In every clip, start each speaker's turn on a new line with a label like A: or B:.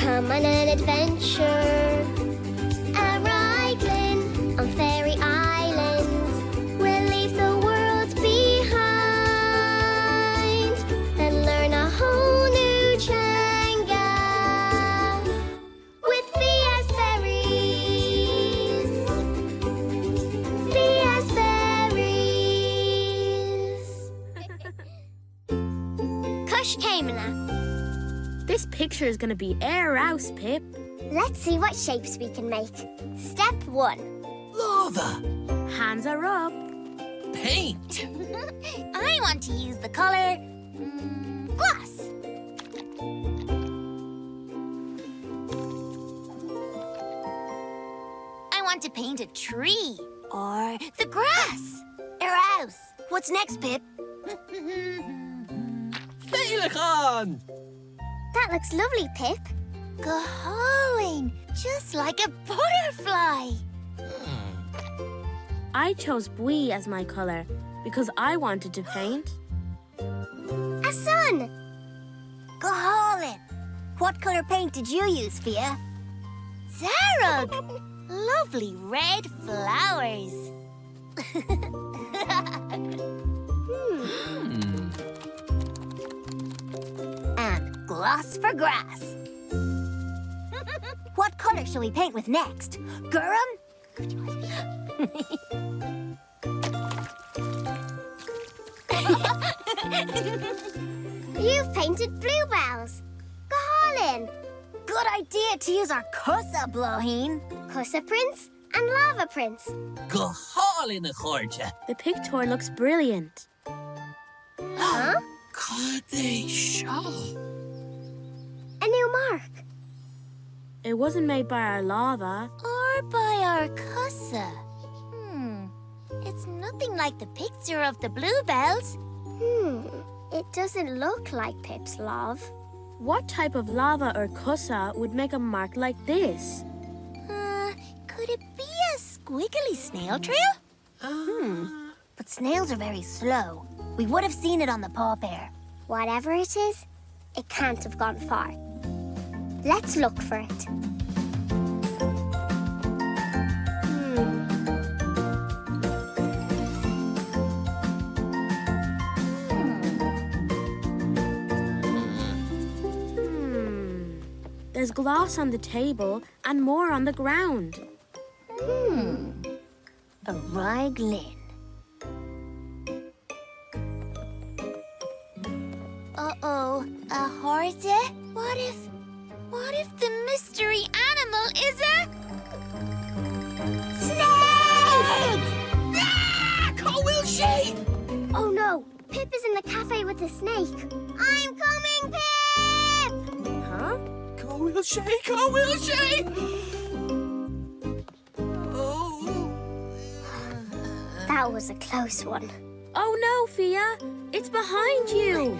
A: Come on an adventure, a Raglan on Fairy Island. We'll leave the world behind and learn a whole new changa with Fias Fairies. Fias Fairies. Coiscéimeanna.
B: This picture is going to be our house, Pip.
A: Let's see what shapes we can make. Step 1.
C: Lava.
B: Hands are up.
C: Paint.
A: I want to use the colour glass. I want to paint a tree or the grass. Our house. What's next, Pip?
C: Féileán.
A: That looks lovely, Pip. Go-hauling, just like a butterfly.
B: I chose bui as my colour because I wanted to paint.
A: A sun. Go-hauling. What colour paint did you use, Fia? Zarug. Lovely red flowers. And gloss for grass. What colour shall we paint with next? Garum? You've painted bluebells. Go-hauling. Good idea to use our Cussa, Blowheen. Cussa prints and lava prints.
C: Go hauling a Chorja.
B: The picture looks brilliant.
A: Huh?
C: Coiscéimeanna.
A: A new mark.
B: It wasn't made by our lava.
A: Or by our Cussa. It's nothing like the picture of the bluebells. It doesn't look like Pip's love.
B: What type of lava or kussa would make a mark like this?
A: Could it be a squiggly snail trail? But snails are very slow. We would have seen it on the paw pair. Whatever it is, it can't have gone far. Let's look for it.
B: There's glass on the table and more on the ground.
A: A Raglan. Uh-oh, a horse? What if the mystery animal is a snake?
C: Will she?
A: Oh no, Pip is in the cafe with the snake. I'm coming, Pip!
B: Huh?
C: Will she? Oh.
A: That was a close one.
B: Oh no, Fia! It's behind you!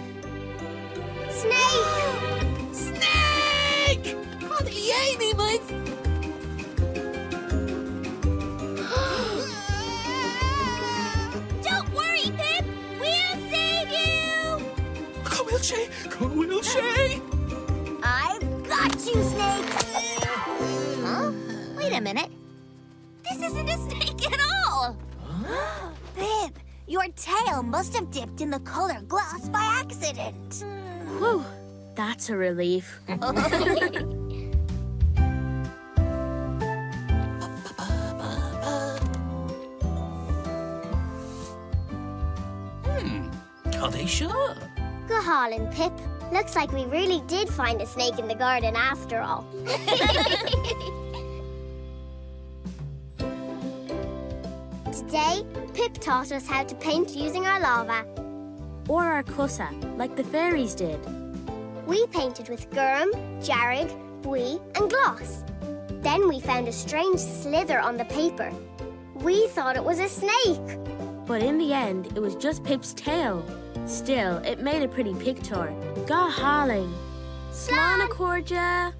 A: Snake!
C: Snake! RTÉjr, mate.
A: Don't worry, Pip! We'll save you!
C: Will she?
A: I've got you, Snake! Huh? Wait a minute. This isn't a snake at all! Pip, your tail must have dipped in the colour glass by accident.
B: Whew, that's a relief.
C: Coiscéimeanna.
A: Go-hauling, Pip. Looks like we really did find a snake in the garden after all. Today, Pip taught us how to paint using our lava.
B: Or our kussa, like the fairies did.
A: We painted with garum, jarrig, bui and gloss. Then we found a strange slither on the paper. We thought it was a snake.
B: But in the end, it was just Pip's tail. Still, it made a pretty picture. Go hauling. Slán a Chorja.